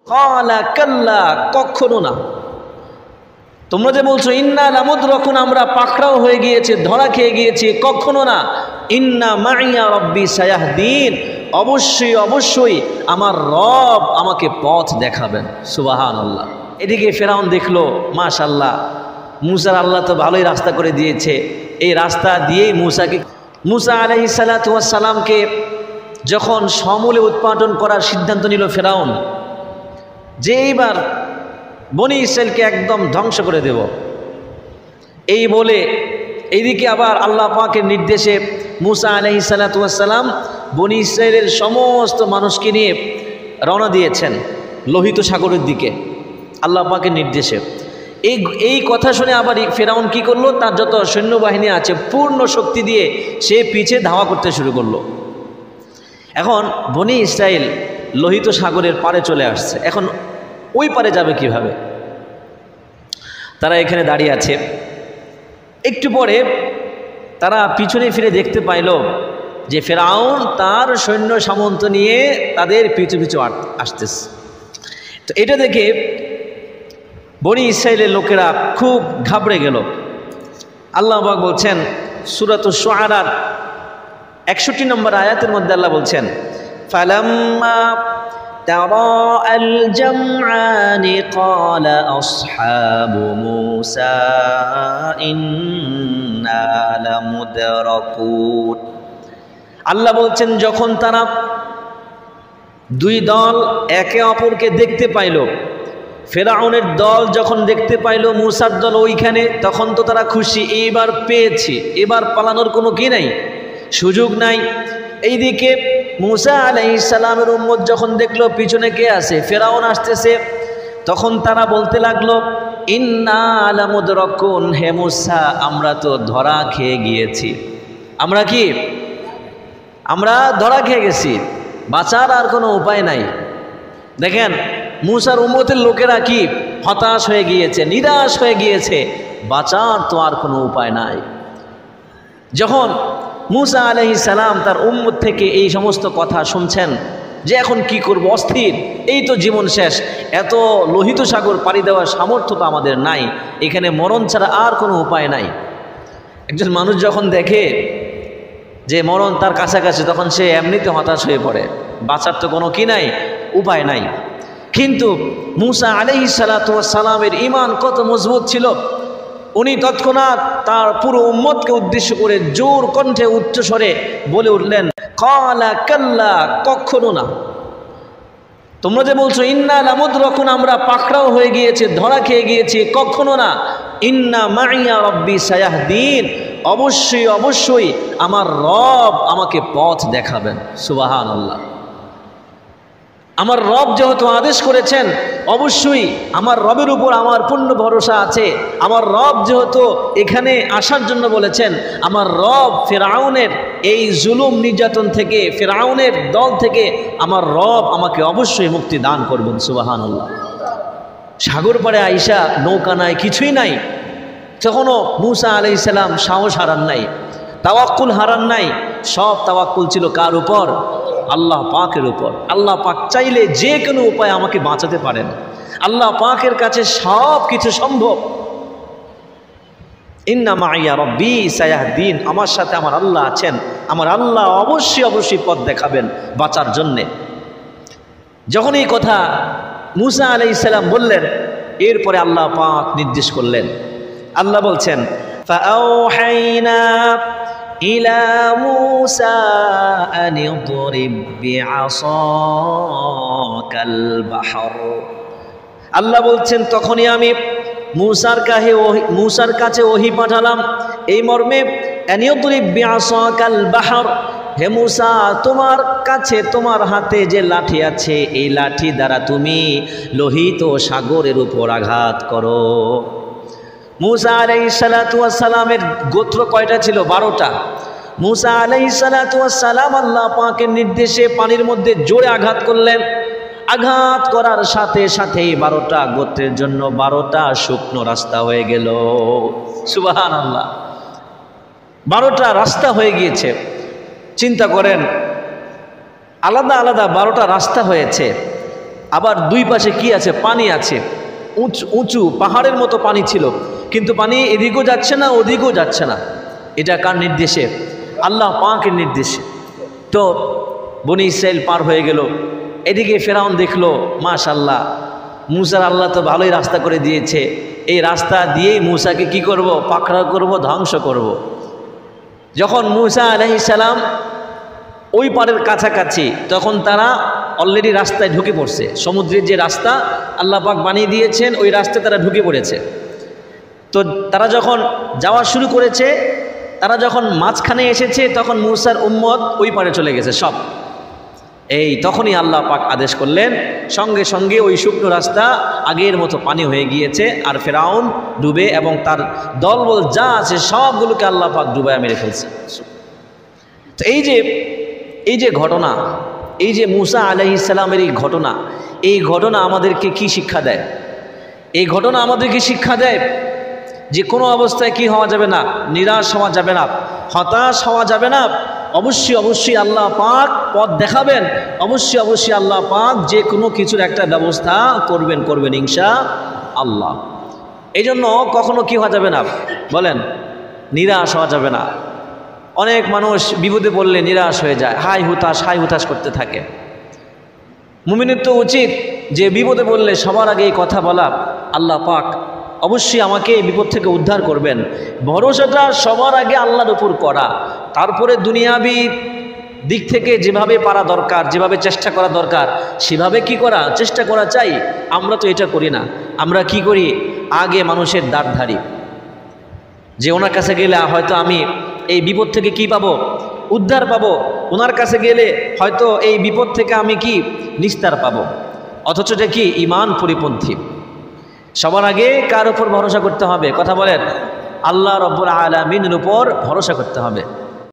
ক্বালা কাল্লা, কখনো না। তোমরা যে বলছো ইন্না লামুদরাকুন, আমরা পাকড়াও হয়ে গিয়েছি, ধরা খেয়ে গিয়েছি, কখনো না। ইন্না মাইয়া রব্বি সায়াহদিন, অবশ্যই অবশ্যই আমার রব আমাকে পথ দেখাবেন। সুবহানাল্লাহ। এদিকে ফেরাউন দেখলো, মাশাআল্লাহ, মুসার আল্লাহ তো ভালোই রাস্তা করে দিয়েছে। এই রাস্তা দিয়েই মুসা আলাইহিস সালাতু ওয়াস সালামকে যখন সমূলে উৎপাটন করার সিদ্ধান্ত নিল ফেরাউন, যে এইবার বনি ইসরায়েলকে একদম ধ্বংস করে দেব, এই বলে এইদিকে আবার আল্লাহ পাকের নির্দেশে মুসা আলাইহিস সালাতু ওয়াস সালাম বনি ইসরায়েলের সমস্ত মানুষকে নিয়ে রওনা দিয়েছেন লোহিত সাগরের দিকে আল্লাহ পাকের নির্দেশে। এই কথা শুনে আবার ফেরাউন কি করলো, তার যত সৈন্যবাহিনী আছে পূর্ণ শক্তি দিয়ে সে পিছে ধাওয়া করতে শুরু করলো। এখন বনি ইসরায়েল লোহিত সাগরের পারে চলে আসছে, এখন ওই পারে যাবে কিভাবে? তারা এখানে দাঁড়িয়ে আছে। একটু পরে তারা পিছনে ফিরে দেখতে পাইল যে ফেরাউন তার সৈন্য সামন্ত নিয়ে তাদের পিছু পিছু আসতেছে। তো এটা দেখে বনি ইসরায়েলের লোকেরা খুব ঘাবড়ে গেল। আল্লাহ পাক বলছেন সূরাতুশ শুআরার 61 নম্বর আয়াতের মধ্যে আল্লাহ বলছেন, ফালাম্মা তারাআল জামআনি ক্বালা আসহাবু মূসা ইন্না লামুদরাকুন। আল্লাহ বলছেন যখন তারা দুই দল একে অপরকে দেখতে পাইল, ফেরাউনের দল যখন দেখতে পাইল মূসার দল ওইখানে, তখন তো তারা খুশি, এইবার পেয়েছি, এবার পালানোর কোনো কি নাই, সুযোগ নাই। এইদিকে মূসা আলাইহিস সালামের উম্মত যখন দেখলো পিছনে কে আছে, ফেরাউন আসতেছে, তখন তারা বলতে লাগলো ইন্না লামুদরাকুন, হে মূসা আমরা তো ধরা খেয়ে গিয়েছি। আমরা কি? আমরা ধরা খেয়ে গেছি, বাঁচার আর কোনো উপায় নাই। দেখেন মূসার উম্মতের লোকেরা কি হতাশ হয়ে গিয়েছে, নিরাশ হয়ে গিয়েছে, বাঁচার তো আর কোনো উপায় নাই। যখন মূসা আলাইহিস সালাম তার উম্মত থেকে এই সমস্ত কথা শুনছেন যে এখন কি করব, অস্থির, এই তো জীবন শেষ, এত লোহিত সাগর পাড়ি দেওয়ার সামর্থ্য তো আমাদের নাই, এখানে মরণ ছাড়া আর কোনো উপায় নাই। একজন মানুষ যখন দেখে যে মরণ তার কাছাকাছি, তখন সে এমনিতে হতাশ হয়ে পড়ে, বাঁচার তো কোনো কি নাই, উপায় নাই। কিন্তু মূসা আলাইহিস সালাতু ওয়াস সালামের ঈমান কত মজবুত ছিল, উনি তৎক্ষণাৎ তার পুরো উম্মতকে উদ্দেশ্য করে জোর কণ্ঠে উচ্চস্বরে বলে উঠলেন, ক্বালা কাল্লা, কখনো না। তোমরা যে বলছো ইন্না লামুদরাকুন, আমরা পাকড়াও হয়ে গিয়েছি, ধরা খেয়ে গিয়েছি, কখনো না। ইন্না মাইয়া রব্বি সায়াহদিন, অবশ্যই অবশ্যই আমার রব আমাকে পথ দেখাবেন। সুবহানাল্লাহ। আমার রব যেহেতু আদেশ করেছেন, অবশ্যই আমার রবের উপর আমার পূর্ণ ভরসা আছে। আমার রব যেহেতু এখানে আসার জন্য বলেছেন, আমার রব ফেরাউনের এই জুলুম নির্যাতন থেকে, ফেরাউনের দল থেকে আমার রব আমাকে অবশ্যই মুক্তি দান করবেন। সুবহানাল্লাহ। সাগর পাড়ে আইসা, নৌকা নাই, কিছুই নাই, তখনও মূসা আলাইহিস সালাম সাহস হারান নাই, তাওয়াক্কুল হারান নাই। সব তাওয়াক্কুল ছিল কার উপর? আল্লাহ পাকের উপর। আল্লাহ পাক চাইলে যে কোনো উপায়ে আমাকে বাঁচাতে পারেন, আল্লাহ পাকের কাছে সব কিছু সম্ভব। ইন্না মাইয়া রব্বি সায়াহদিন, আমার সাথে আমার আল্লাহ আছেন, আমার আল্লাহ অবশ্যই অবশ্যই পথ দেখাবেন বাঁচার জন্যে। যখন এই কথা মূসা আলাইহিস সালাম বললেন, এরপরে আল্লাহ পাক নির্দেশ করলেন। আল্লাহ বলছেন, ফাআওহাইনা ইলা মূসা আন ইদরিব বিআসাকাল বাহর। আল্লাহ বলছেন তখনই আমি মূসার কাছে ওহী পাঠালাম এই মর্মে, আন ইদরিব বিআসাকাল বাহর, হে মূসা তোমার কাছে তোমার হাতে যে লাঠি আছে, এই লাঠি দ্বারা তুমি লোহিত সাগরের উপর আঘাত করো। মূসা আলাইহিস সালাতু ওয়াস সালামের গোত্র কয়টা ছিল? 12টা। মূসা আলাইহিস সালাতু ওয়াস সালাম আল্লাহ পাকের নির্দেশে পানির মধ্যে জোরে আঘাত করলেন। আঘাত করার সাথে সাথেই 12টা গোত্রের জন্য 12টা শুকনো রাস্তা হয়ে গেল। সুবহানাল্লাহ। 12টা রাস্তা হয়ে গিয়েছে। চিন্তা করেন, আলাদা আলাদা 12টা রাস্তা হয়েছে। আবার দুই পাশে কি আছে? পানি আছে, উঁচু পাহাড়ের মতো পানি ছিল, কিন্তু পানি এদিকেও যাচ্ছে না ওদিকেও যাচ্ছে না। এটা কার নির্দেশে? আল্লাহ পাকের নির্দেশে। তো বনি ইসরাইল পার হয়ে গেল। এদিকে ফেরাউন দেখলো মাশাআল্লাহ মূসার আল্লাহ তো ভালোই রাস্তা করে দিয়েছে, এই রাস্তা দিয়েই মূসাকে কি করব? পাকড়াও করব, ধ্বংস করব। যখন মূসা আলাইহিস সালাম ওই পারের কাছাকাছি, তখন তারা অলরেডি রাস্তায় ঢুকে পড়ছে। সমুদ্রের যে রাস্তা আল্লাহ পাক বানিয়ে দিয়েছেন, ওই রাস্তায় তারা ঢুকে পড়েছে। তো তারা যখন যাওয়া শুরু করেছে, তারা যখন মাঝখানে এসেছে, তখন মূসার উম্মত ওই পারে চলে গেছে সব। এই তখনই আল্লাহ পাক আদেশ করলেন, সঙ্গে সঙ্গে ওই শুকনো রাস্তা আগের মতো পানি হয়ে গিয়েছে, আর ফেরাউন ডুবে এবং তার দলবল যা আছে সবগুলোকে আল্লাহ পাক ডুবায় মেরে ফেলছে। তো এই যে ঘটনা, এই যে মূসা আলাইহিস সালামের এই ঘটনা আমাদেরকে কি শিক্ষা দেয়? এই ঘটনা আমাদেরকে শিক্ষা দেয় যে কোনো অবস্থায় কি হওয়া যাবে না? নিরাশ হওয়া যাবে না, হতাশ হওয়া যাবে না। অবশ্যই আল্লাহ পাক পথ দেখাবেন, অবশ্যই আল্লাহ পাক যে কোনো কিছুর একটা ব্যবস্থা করবেন ইনশাআল্লাহ। এই জন্য কখনো কি হওয়া যাবে না? বলেন, নিরাশ হওয়া যাবে না। অনেক মানুষ বিপদে পড়লে নিরাশ হয়ে যায়, হাই হুতাশ করতে থাকে। মুমিনের তো উচিত যে বিপদে পড়লে সবার আগে এই কথা বলা, আল্লাহ পাক অবশ্যই আমাকে এই বিপদ থেকে উদ্ধার করবেন। ভরসাটা সবার আগে আল্লাহর উপর করা, তারপরে দুনিয়াবি দিক থেকে যেভাবে পারা দরকার, যেভাবে চেষ্টা করা দরকার সেভাবে কি করা চেষ্টা করা চাই। আমরা তো এটা করি না। আমরা কি করি? আগে মানুষের দ্বার ধারি, যে ওনার কাছে গেলে হয়তো আমি এই বিপদ থেকে কি পাবো? উদ্ধার পাবো। ওনার কাছে গেলে হয়তো এই বিপদ থেকে আমি কি নিস্তার পাবো। অথচ এটা কি? ঈমান পরিপন্থী। সবার আগে কার উপর ভরসা করতে হবে? কথা বলেন, আল্লাহ রাব্বুল আলামিনের উপর ভরসা করতে হবে।